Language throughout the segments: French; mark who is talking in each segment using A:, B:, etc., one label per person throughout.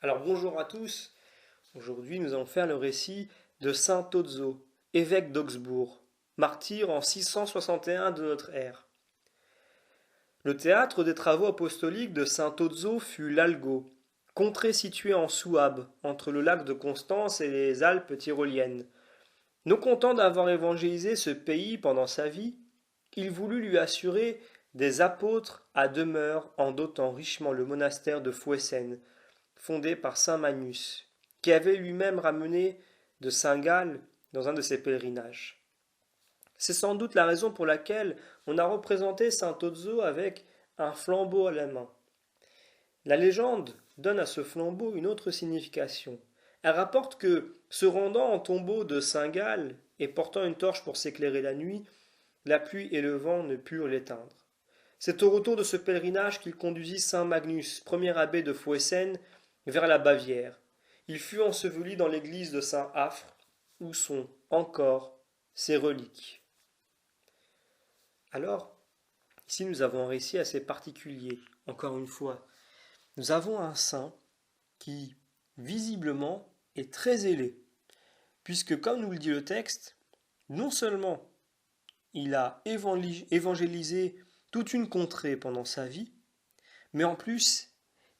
A: Alors bonjour à tous, aujourd'hui nous allons faire le récit de Saint Tozzo, évêque d'Augsbourg, martyr en 661 de notre ère. Le théâtre des travaux apostoliques de Saint Tozzo fut l'Algo, contrée située en Souabe, entre le lac de Constance et les Alpes tyroliennes. Non content d'avoir évangélisé ce pays pendant sa vie, il voulut lui assurer des apôtres à demeure en dotant richement le monastère de Fouessen, fondé par saint Magnus, qui avait lui-même ramené de Saint-Gall dans un de ses pèlerinages. C'est sans doute la raison pour laquelle on a représenté saint Tozzo avec un flambeau à la main. La légende donne à ce flambeau une autre signification. Elle rapporte que, se rendant en tombeau de Saint-Gall et portant une torche pour s'éclairer la nuit, la pluie et le vent ne purent l'éteindre. C'est au retour de ce pèlerinage qu'il conduisit saint Magnus, premier abbé de Fouessen, vers la Bavière. Il fut enseveli dans l'église de Saint-Affre, où sont encore ses reliques. Alors, ici nous avons un récit assez particulier, encore une fois. Nous avons un saint qui, visiblement, est très zélé, puisque, comme nous le dit le texte, non seulement il a évangélisé toute une contrée pendant sa vie, mais en plus,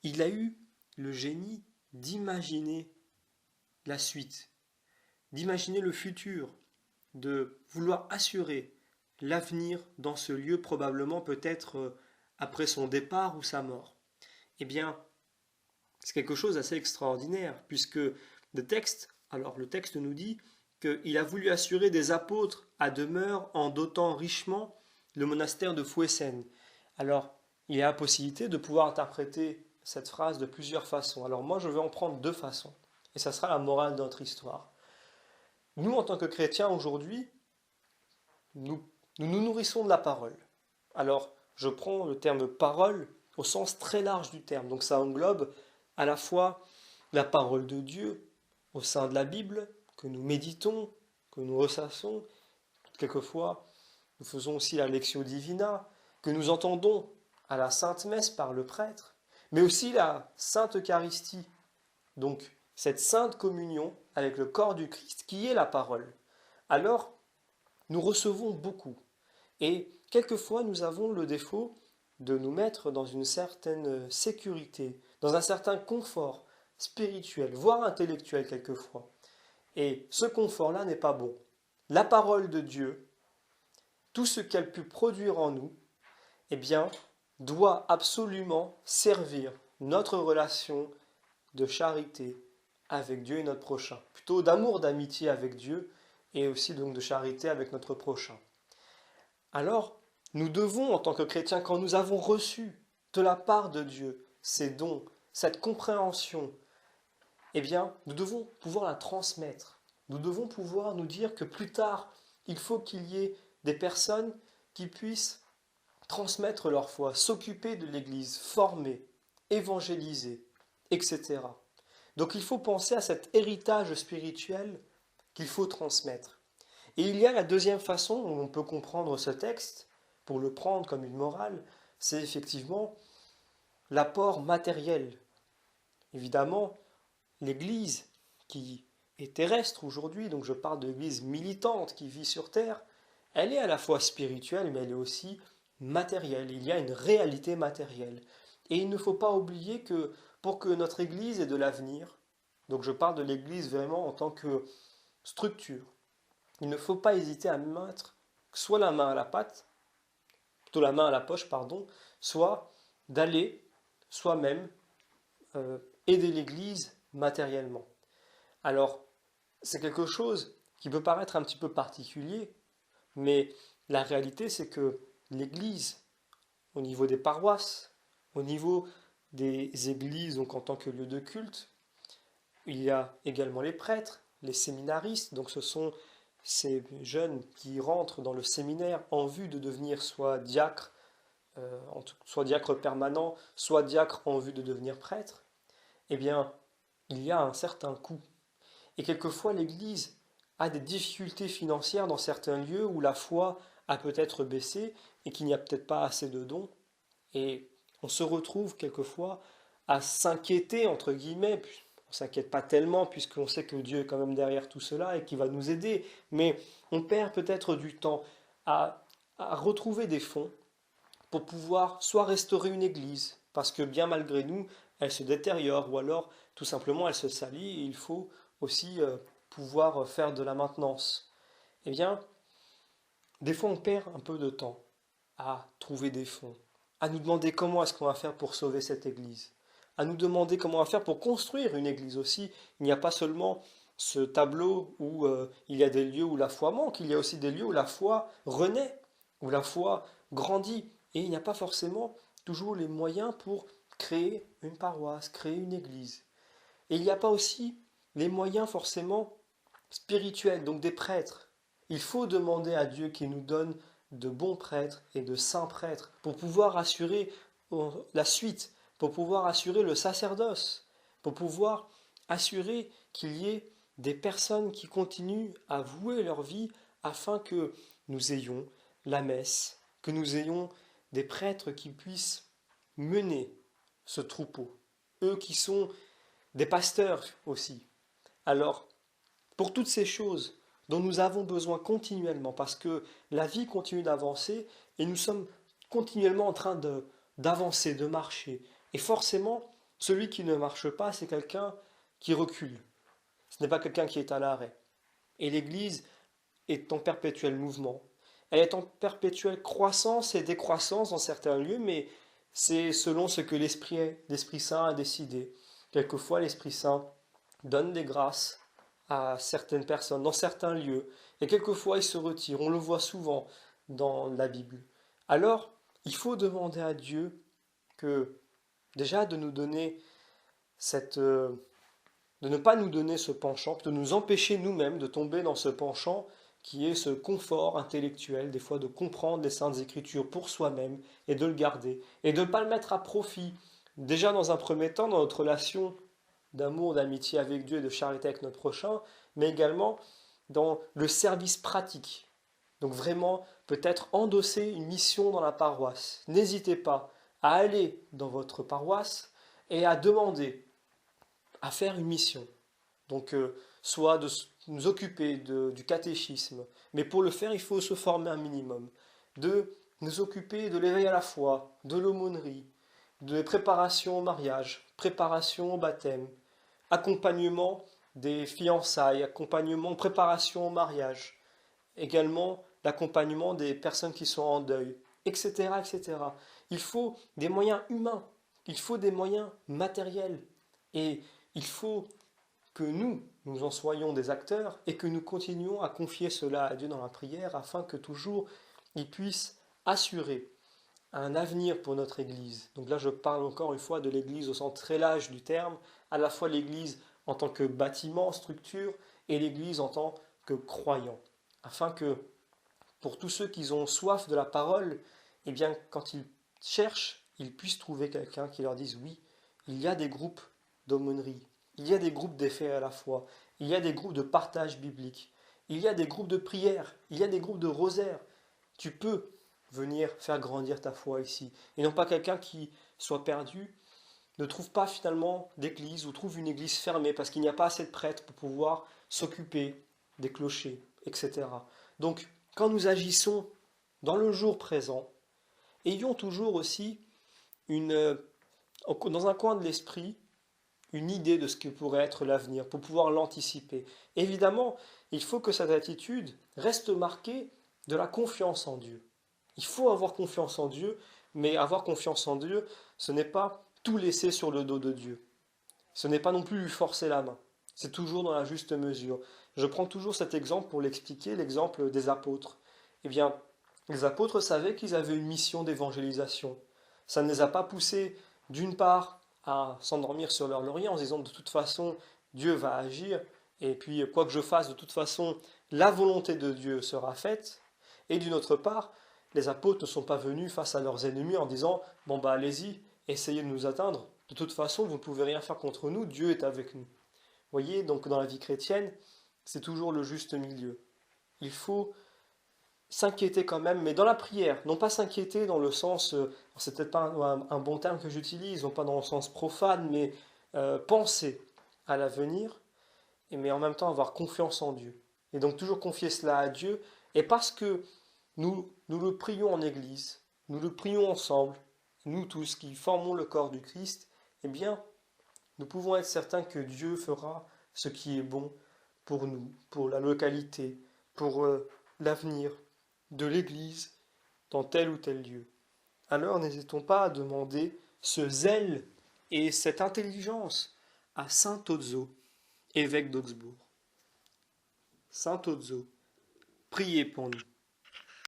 A: il a eu le génie d'imaginer la suite, d'imaginer le futur, de vouloir assurer l'avenir dans ce lieu, probablement peut-être après son départ ou sa mort. Eh bien, c'est quelque chose d'assez extraordinaire, puisque le texte nous dit qu'il a voulu assurer des apôtres à demeure en dotant richement le monastère de Fouessen. Alors, il y a la possibilité de pouvoir interpréter cette phrase de plusieurs façons. Alors moi, je vais en prendre deux façons, et ça sera la morale de notre histoire. Nous, en tant que chrétiens aujourd'hui, nous nourrissons de la parole. Alors, je prends le terme parole au sens très large du terme. Donc ça englobe à la fois la parole de Dieu au sein de la Bible, que nous méditons, que nous ressassons. Quelquefois, nous faisons aussi la lectio divina, que nous entendons à la Sainte Messe par le prêtre, mais aussi la Sainte Eucharistie. Donc, cette sainte communion avec le corps du Christ qui est la parole. Alors, nous recevons beaucoup. Et quelquefois, nous avons le défaut de nous mettre dans une certaine sécurité, dans un certain confort spirituel, voire intellectuel quelquefois. Et ce confort-là n'est pas bon. La parole de Dieu, tout ce qu'elle peut produire en nous, eh bien, doit absolument servir notre relation de charité avec Dieu et notre prochain. Plutôt d'amour, d'amitié avec Dieu et aussi donc de charité avec notre prochain. Alors, nous devons, en tant que chrétiens, quand nous avons reçu de la part de Dieu ces dons, cette compréhension, eh bien, nous devons pouvoir la transmettre. Nous devons pouvoir nous dire que plus tard, il faut qu'il y ait des personnes qui puissent transmettre leur foi, s'occuper de l'Église, former, évangéliser, etc. Donc il faut penser à cet héritage spirituel qu'il faut transmettre. Et il y a la deuxième façon dont on peut comprendre ce texte, pour le prendre comme une morale, c'est effectivement l'apport matériel. Évidemment, l'Église qui est terrestre aujourd'hui, donc je parle de l'Église militante qui vit sur terre, elle est à la fois spirituelle, mais elle est aussi matérielle. Il y a une réalité matérielle. Et il ne faut pas oublier que pour que notre Église ait de l'avenir, donc je parle de l'Église vraiment en tant que structure, il ne faut pas hésiter à mettre soit la main à la pâte, plutôt la main à la poche, pardon, soit d'aller soi-même aider l'Église matériellement. Alors, c'est quelque chose qui peut paraître un petit peu particulier, mais la réalité, c'est que l'Église, au niveau des paroisses, au niveau des églises, donc en tant que lieu de culte, il y a également les prêtres, les séminaristes, donc ce sont ces jeunes qui rentrent dans le séminaire en vue de devenir soit diacre permanent, soit diacre en vue de devenir prêtre. Eh bien, il y a un certain coût. Et quelquefois, l'Église a des difficultés financières dans certains lieux où la foi a peut-être baissé et qu'il n'y a peut-être pas assez de dons. Et on se retrouve quelquefois à s'inquiéter, entre guillemets. On ne s'inquiète pas tellement, puisqu'on sait que Dieu est quand même derrière tout cela et qu'il va nous aider. Mais on perd peut-être du temps à, à retrouver des fonds pour pouvoir soit restaurer une église, parce que bien malgré nous, elle se détériore, ou alors tout simplement elle se salit, et il faut aussi pouvoir faire de la maintenance. Eh bien, des fois on perd un peu de temps à trouver des fonds, à nous demander comment est-ce qu'on va faire pour sauver cette église, à nous demander comment on va faire pour construire une église aussi. Il n'y a pas seulement ce tableau où il y a des lieux où la foi manque, il y a aussi des lieux où la foi renaît, où la foi grandit. Et il n'y a pas forcément toujours les moyens pour créer une paroisse, créer une église. Et il n'y a pas aussi les moyens forcément spirituels, donc des prêtres. Il faut demander à Dieu qu'il nous donne de bons prêtres et de saints prêtres pour pouvoir assurer la suite, pour pouvoir assurer le sacerdoce, pour pouvoir assurer qu'il y ait des personnes qui continuent à vouer leur vie afin que nous ayons la messe, que nous ayons des prêtres qui puissent mener ce troupeau, eux qui sont des pasteurs aussi. Alors, pour toutes ces choses dont nous avons besoin continuellement, parce que la vie continue d'avancer et nous sommes continuellement en train d'avancer, de marcher. Et forcément, celui qui ne marche pas, c'est quelqu'un qui recule. Ce n'est pas quelqu'un qui est à l'arrêt. Et l'Église est en perpétuel mouvement. Elle est en perpétuelle croissance et décroissance dans certains lieux, mais c'est selon ce que l'Esprit Saint a décidé. Quelquefois, l'Esprit Saint donne des grâces à certaines personnes dans certains lieux, et quelquefois il se retire. On le voit souvent dans la Bible. Alors, il faut demander à Dieu que déjà de nous donner de ne pas nous donner ce penchant, de nous empêcher nous-mêmes de tomber dans ce penchant qui est ce confort intellectuel, des fois de comprendre les Saintes Écritures pour soi-même et de le garder, et de ne pas le mettre à profit, déjà dans un premier temps dans notre relation d'amour, d'amitié avec Dieu et de charité avec notre prochain, mais également dans le service pratique. Donc vraiment, peut-être endosser une mission dans la paroisse. N'hésitez pas à aller dans votre paroisse et à demander, à faire une mission. Donc soit de nous occuper du catéchisme, mais pour le faire, il faut se former un minimum. De nous occuper de l'éveil à la foi, de l'aumônerie, de préparation au mariage, préparation au baptême, accompagnement des fiançailles, accompagnement, préparation au mariage, également l'accompagnement des personnes qui sont en deuil, etc., etc. Il faut des moyens humains, il faut des moyens matériels, et il faut que nous en soyons des acteurs et que nous continuions à confier cela à Dieu dans la prière afin que toujours il puisse assurer un avenir pour notre Église. Donc là, je parle encore une fois de l'Église au sens très large du terme, à la fois l'Église en tant que bâtiment, structure, et l'Église en tant que croyant, afin que pour tous ceux qui ont soif de la parole, eh bien, quand ils cherchent, ils puissent trouver quelqu'un qui leur dise oui, il y a des groupes d'aumônerie, il y a des groupes d'effet à la foi, il y a des groupes de partage biblique, il y a des groupes de prière, il y a des groupes de rosaire. Tu peux venir faire grandir ta foi ici. Et non pas quelqu'un qui soit perdu, ne trouve pas finalement d'église ou trouve une église fermée parce qu'il n'y a pas assez de prêtres pour pouvoir s'occuper des clochers, etc. Donc, quand nous agissons dans le jour présent, ayons toujours aussi une, dans un coin de l'esprit une idée de ce que pourrait être l'avenir pour pouvoir l'anticiper. Évidemment, il faut que cette attitude reste marquée de la confiance en Dieu. Il faut avoir confiance en Dieu, mais avoir confiance en Dieu, ce n'est pas tout laisser sur le dos de Dieu. Ce n'est pas non plus lui forcer la main. C'est toujours dans la juste mesure. Je prends toujours cet exemple pour l'expliquer, l'exemple des apôtres. Eh bien, les apôtres savaient qu'ils avaient une mission d'évangélisation. Ça ne les a pas poussés, d'une part, à s'endormir sur leur laurier en se disant de toute façon, Dieu va agir, et puis quoi que je fasse, de toute façon, la volonté de Dieu sera faite. Et d'une autre part, les apôtres ne sont pas venus face à leurs ennemis en disant bon bah allez-y, essayez de nous atteindre. De toute façon, vous ne pouvez rien faire contre nous, Dieu est avec nous. Vous voyez, donc dans la vie chrétienne, c'est toujours le juste milieu. Il faut s'inquiéter quand même, mais dans la prière, non pas s'inquiéter dans le sens, c'est peut-être pas un bon terme que j'utilise, non pas dans le sens profane, mais penser à l'avenir, mais en même temps avoir confiance en Dieu. Et donc toujours confier cela à Dieu, et parce que nous le prions en Église, nous le prions ensemble, nous tous qui formons le corps du Christ, eh bien, nous pouvons être certains que Dieu fera ce qui est bon pour nous, pour la localité, pour l'avenir de l'Église dans tel ou tel lieu. Alors n'hésitons pas à demander ce zèle et cette intelligence à saint Ozo, évêque d'Augsbourg. Saint Ozo, priez pour nous.